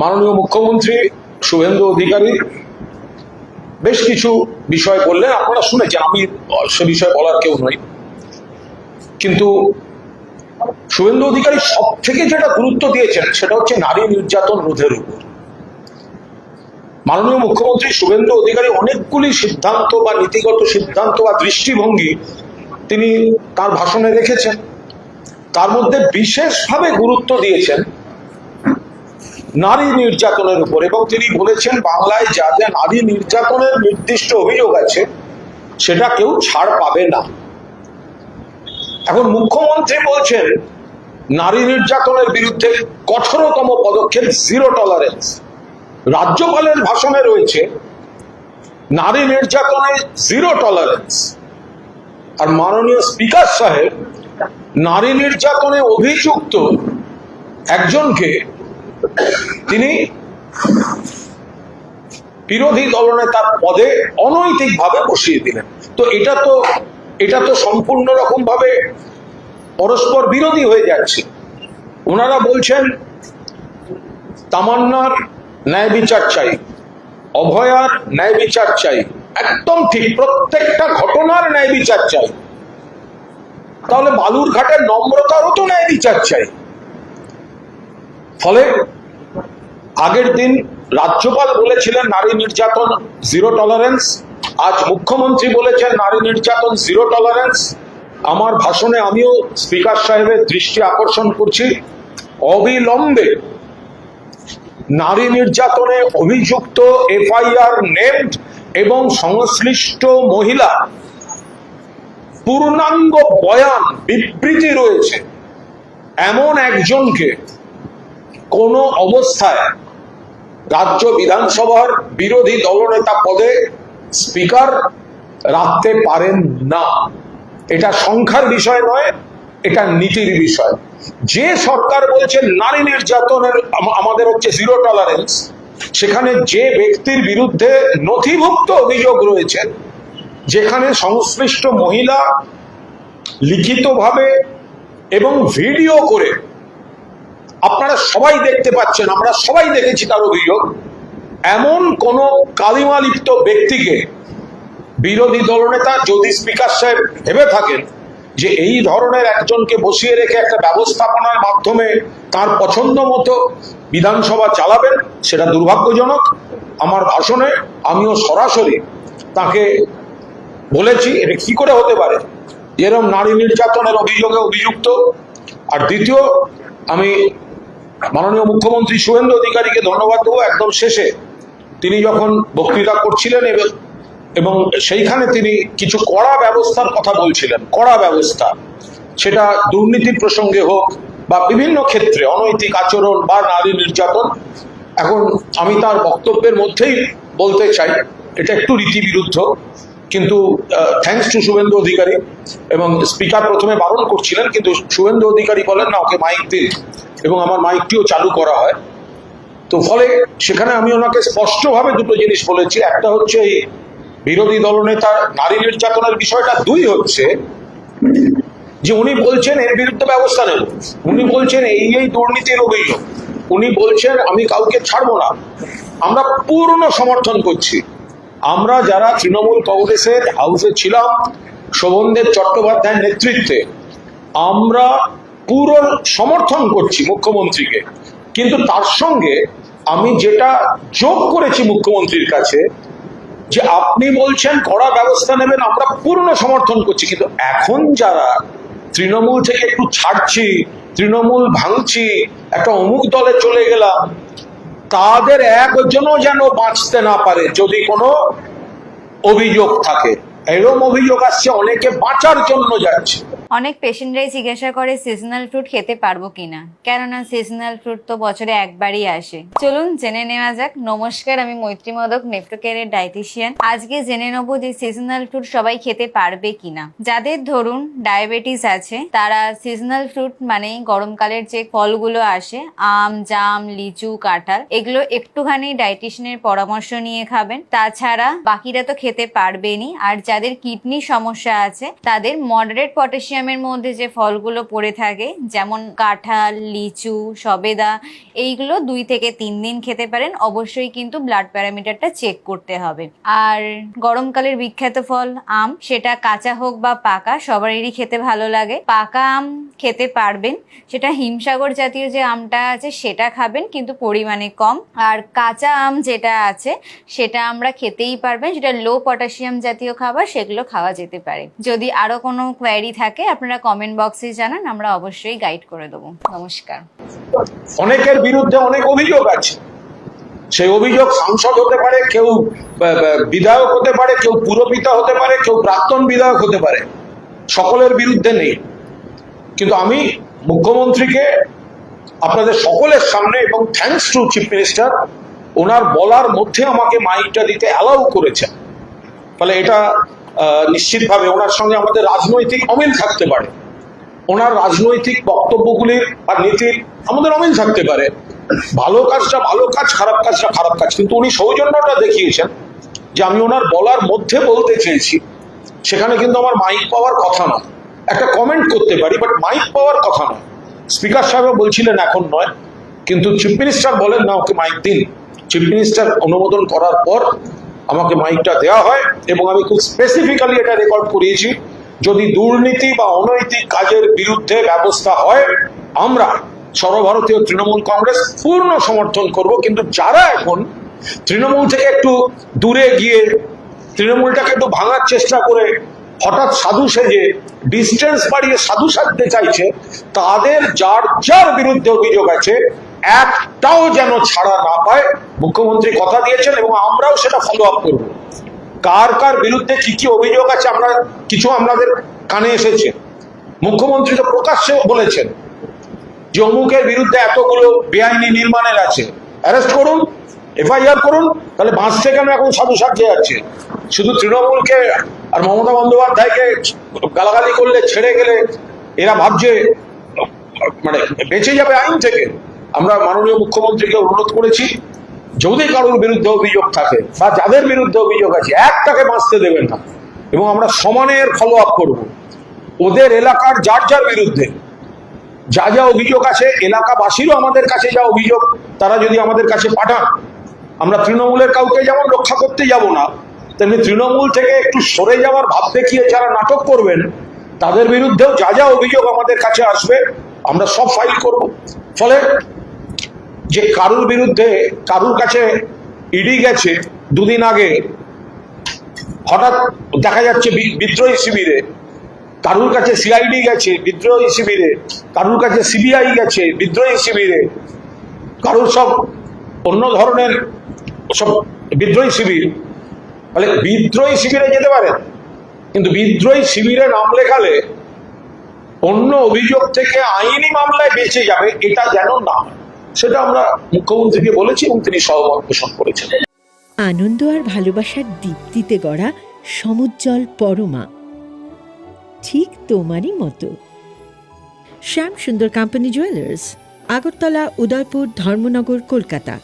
মাননীয় মুখ্যমন্ত্রী শুভেন্দু অধিকারী বেশ কিছু বিষয় বললেন, আপনারা শুনেছেন, আমি সে বিষয়ে বলার কেউ নই। কিন্তু শুভেন্দু অধিকারী সব থেকে যেটা গুরুত্ব দিয়েছেন সেটা হচ্ছে নারী নির্যাতন রোধের উপর। মাননীয় মুখ্যমন্ত্রী শুভেন্দু অধিকারী অনেকগুলি সিদ্ধান্ত বা নীতিগত সিদ্ধান্ত বা দৃষ্টিভঙ্গি তিনি তার ভাষণে রেখেছেন। তার মধ্যে বিশেষভাবে গুরুত্ব দিয়েছেন নারী নির্যাতনের উপর, এবং তিনি বলেছেন বাংলায় যা যা নারী নির্যাতনের নির্দিষ্ট অভিযোগ আছে সেটা কেউ ছাড় পাবে না। এখন মুখ্যমন্ত্রী বলছেন নারী নির্যাতনের বিরুদ্ধে কঠোরতম পদক্ষেপ, জিরো টলারেন্স। রাজ্যপালের ভাষণে রয়েছে নারী নির্যাতনে জিরো টলারেন্স। আর মাননীয় স্পিকার সাহেব নারী নির্যাতনে অভিযুক্ত একজনকে তিনি বিরোধী দলনেতার পদে অনৈতিকভাবে বসিয়ে দিলেন। তো এটা তো সম্পূর্ণ রকম ভাবে পরস্পর বিরোধী হয়ে যাচ্ছে। ওনারা বলছেন তামান্নার ন্যায় বিচার চাই, অভয়ার ন্যায় বিচার চাই, একদম ঠিক, প্রত্যেকটা ঘটনার ন্যায় বিচার চাই। তাহলে বালুরঘাটের নম্রতারও তো ন্যায় বিচার চাই। ফলে আগের দিন রাজ্যপাল বলেছিলেন নারী নির্যাতন জিরো টলারেন্স, আজ মুখ্যমন্ত্রী বলেছেন নারী নির্যাতন জিরো টলারেন্স। আমার ভাষণে আমিও স্পিকার সাহেবের দৃষ্টি আকর্ষণ করছি, অবিলম্বে নারী নির্যাতনে অভিযুক্ত, এফআইআর নেমড এবং সংশ্লিষ্ট মহিলা পূর্ণাঙ্গ বয়ান বিবৃতি রয়েছে এমন একজনকে কোন অবস্থায় রাজ্য বিধানসভার বিরোধী দলনেতা পদে স্পিকার রাখতে পারেন না। এটা সংখ্যার বিষয় নয়, এটা নীতির বিষয়। যে সরকার বলছে নারী নির্যাতনের আমাদের হচ্ছে জিরো টলারেন্স, সেখানে যে ব্যক্তির বিরুদ্ধে নথিভুক্ত অভিযোগ রয়েছে, যেখানে সংশ্লিষ্ট মহিলা লিখিতভাবে এবং ভিডিও করে, আপনারা সবাই দেখতে পাচ্ছেন, আমরা সবাই দেখেছি তার অভিযোগ, এমন কোন কালিমালিপ্ত ব্যক্তিকে বিরোধী দলনেতা যদি স্পিকার সাহেব ভেবে থাকেন যে এই ধরনের একজনকে বসিয়ে রেখে একটা ব্যবস্থাপনার মাধ্যমে তার পছন্দ মতো বিধানসভা চালাবেন, সেটা দুর্ভাগ্যজনক। আমার ভাষণে আমিও সরাসরি তাকে বলেছি এটা কি করে হতে পারে এরকম নারী নির্যাতনের অভিযোগে অভিযুক্ত। আর দ্বিতীয়, আমি মাননীয় মুখ্যমন্ত্রী শুভেন্দু অধিকারীকে ধন্যবাদ দেবো একদম শেষে, তিনি যখন বক্তৃতা করছিলেন এবং সেইখানে তিনি কিছু কড়া ব্যবস্থার কথা বলছিলেন, কড়া ব্যবস্থা, সেটা দুর্নীতি প্রসঙ্গে হোক বা বিভিন্ন ক্ষেত্রে অনৈতিক আচরণ বা নারী নির্যাতন। এখন আমি তার বক্তব্যের মধ্যেই বলতে চাই এটা একটু রীতিবিরুদ্ধ, কিন্তু থ্যাঙ্কস টু শুভেন্দু অধিকারী, এবং স্পিকার প্রথমে বারণ করছিলেন কিন্তু শুভেন্দু অধিকারী বলেন না ওকে মাইক দিন, এবং আমার মাইকটিও চালু করা হয়। তো ফলে সেখানে আমি ওনাকে স্পষ্টভাবে দুটো জিনিস বলেছি, একটা হচ্ছে এই বিরোধী দলনেতা নারী নির্যাতনের বিষয়টা, দুই হচ্ছে যে উনি বলছেন এর বিরুদ্ধে ব্যবস্থা নেব, উনি বলছেন এই দুর্নীতির অভিযোগ, উনি বলছেন আমি কাউকে ছাড়বো না। আমরা পূর্ণ সমর্থন করছি। আমরা যারা তৃণমূল কংগ্রেসের হাউসে ছিলাম শোভনদেব চট্টোপাধ্যায়ের নেতৃত্বে, আমরা পুরো সমর্থন করছি মুখ্যমন্ত্রীকে। কিন্তু তার সঙ্গে আমি যেটা যোগ করেছি মুখ্যমন্ত্রীর কাছে, যে আপনি বলছেন কড়া ব্যবস্থা নেবেন, আমরা পূর্ণ সমর্থন করছি, কিন্তু এখন যারা তৃণমূল থেকে একটু ছাড়ছি, তৃণমূল ভাঙছি, একটা অমুক দলে চলে গেলাম, তাদের একজনও যেন বাঁচতে না পারে যদি কোনো অভিযোগ থাকে। এরকম অভিযোগ আসছে, অনেকে বাঁচার জন্য যাচ্ছে। অনেক পেশেন্টরাই জিজ্ঞাসা করে সিজনাল ফ্রুট খেতে পারবো কিনা, কেননা সিজনাল ফ্রুট তো বছরে একবারই আসে। চলুন জেনে নেওয়া যাক। নমস্কার, আমি মৈত্রী মোদক, নেফ্রোকেয়ারের ডায়েটিশিয়ান। আজকে জেনে নেবো যে সিজনাল ফ্রুট সবাই খেতে পারবে কিনা। যাদের ধরুন ডায়াবেটিস আছে তারা সিজনাল ফ্রুট মানে গরমকালের যে ফলগুলো আসে, আম, জাম, লিচু, কাঁঠাল, এগুলো একটুখানি ডায়েটিশিয়ানের পরামর্শ নিয়ে খাবেন। তাছাড়া বাকিরা তো খেতে পারবেনই। আর যাদের কিডনি সমস্যা আছে তাদের মডারেট পটাশিয়াম পটাশিয়ামের মধ্যে যে ফলগুলো পড়ে থাকে যেমন কাঁঠাল, লিচু, সবেদা, এইগুলো 2 থেকে 3 দিন খেতে পারেন। অবশ্যই কিন্তু ব্লাড প্যারামিটারটা চেক করতে হবে। আর গরমকালের বিখ্যাত ফল আম, সেটা কাঁচা হোক বা পাকা সবারই খেতে ভালো লাগে। পাকা আম খেতে পারবেন, সেটা হিমসাগর জাতীয় যে আমটা আছে সেটা খাবেন, কিন্তু পরিমাণে কম। আর কাঁচা আম যেটা আছে সেটা আমরা খেতেই পারবেন, সেটা লো পটাশিয়াম জাতীয় খাবার, সেগুলো খাওয়া যেতে পারে। যদি আরো কোনো কোয়ারি থাকে আপনারা কমেন্ট বক্সে জানান, আমরা অবশ্যই গাইড করে দেবো। নমস্কার। অনেকের বিরুদ্ধে অনেক অভিযোগ আছে, সেই অভিযোগ সাংসদ হতে পারে, কেউ বিধায়ক হতে পারে, কেউ পুরপিতা হতে পারে, কেউ প্রাক্তন বিধায়ক হতে পারে, সকলের বিরুদ্ধে নেই। কিন্তু আমি মুখ্যমন্ত্রীকে আপনাদের সকলের সামনে, এবং থ্যাঙ্কস টু চিফ মিনিস্টার, ওনার বলার মধ্যে আমাকে মাইকটা দিতে অ্যালাউ করেছেন। ফলে এটা নিশ্চিতভাবে ওনার সঙ্গে আমাদের রাজনৈতিক অমিল থাকতে পারে, ওনার রাজনৈতিক বক্তব্যগুলির আর নীতির আমাদের অমিল থাকতে পারে, ভালো কাজটা ভালো কাজ, খারাপ কাজটা খারাপ কাজ, কিন্তু উনি সৌজন্যটা দেখিয়েছেন যে আমি ওনার বলার মধ্যে বলতে চেয়েছি। সেখানে কিন্তু আমার মাইক পাওয়ার কথা নয়, একটা কমেন্ট করতে পারি, বাট মাইক পাওয়ার কথা নয়। স্পিকার সাহেব বলছিলেন এখন নয়, কিন্তু চিফ মিনিস্টার বলেন না ওকে মাইক দিন। চিফ মিনিস্টার অনুমোদন করার পর আমাকে মাইকটা দেওয়া হয়, এবং আমি খুব স্পেসিফিক্যালি এটা রেকর্ড করিয়েছি, যদি দুর্নীতি বা অনৈতিক কাজের বিরুদ্ধে ব্যবস্থা হয় আমরা সর্বভারতীয় তৃণমূল কংগ্রেস পূর্ণ সমর্থন করব। কিন্তু যারা এখন তৃণমূল থেকে একটু দূরে গিয়ে তৃণমূলটাকে একটু ভাঙার চেষ্টা করে হঠাৎ সাধু সেজে ডিস্টেন্স বাড়িয়ে সাধু সাজতে চাইছে, তাদের যার যার বিরুদ্ধে অভিযোগ আছে একটাও যেন ছাড়া না পায়। মুখ্যমন্ত্রী কথা দিয়েছেন এবং আমরাও সেটা ফলো আপ করব। কার কার বিরুদ্ধে কি কি অভিযোগ আছে আমরা কিছু আমাদের কানে এসেছে। মুখ্যমন্ত্রী তো প্রকাশ্যে বলেছেন যে অমুকের বিরুদ্ধে এতগুলো বেআইনি নির্মাণের আছে, অ্যারেস্ট করুন, এফআইআর করুন। তাহলে বাঁচতে কেন এখন সাধু সাজতে যাচ্ছে? শুধু তৃণমূলকে আর মমতা বন্দ্যোপাধ্যায়কে গালাগালি করলে, ছেড়ে গেলে এরা ভাবছে মানে বেঁচে যাবে আইন থেকে। আমরা মাননীয় মুখ্যমন্ত্রীকে অনুরোধ করেছি, যদি কারোর বিরুদ্ধে অভিযোগ থাকে বা যাদের বিরুদ্ধে অভিযোগ আছে একটাকে বাঁচতে দেবেন না, এবং আমরা সমানের ফলো আপ করবো। ওদের এলাকার যার যার বিরুদ্ধে যা যা অভিযোগ আছে, এলাকাবাসীরও আমাদের কাছে যা অভিযোগ তারা যদি আমাদের কাছে পাঠান, আমরা তৃণমূলের কাউকে যেমন রক্ষা করতে যাব না, তেমনি তৃণমূল থেকে একটু সরে যাওয়ার ভাব দেখিয়ে যারা নাটক করবেন তাদের বিরুদ্ধেও যা যা অভিযোগ আমাদের কাছে আসবে আমরা সব ফাইল করব। ফলে যে কারুর বিরুদ্ধে কারুর কাছে ইডি গেছে দুদিন আগে, হঠাৎ দেখা যাচ্ছে বিদ্রোহী শিবিরে, কারুর কাছে সিআইডি গেছে বিদ্রোহী শিবিরে, কারুর কাছে সিবিআই গেছে বিদ্রোহী শিবিরে, কারুর সব অন্য ধরনের সব বিদ্রোহী শিবির। ফলে বিদ্রোহী শিবিরে যেতে পারেন, কিন্তু বিদ্রোহী শিবিরে নাম লেখালে অন্য অভিযোগ থেকে আইনি মামলায় বেঁচে যাবে, এটা যেন না, সেটা আমরা মুখ্যমন্ত্রীকে বলেছি এবং তিনি সহমত পোষণ করেছেন। আনন্দ আর ভালোবাসার দীপ্তিতে গড়া সমুজ্জ্বল পরমা, ঠিক তোমারই মতো। শ্যাম সুন্দর কোম্পানি জুয়েলার্স, আগরতলা, উদয়পুর, ধর্মনগর, কলকাতা।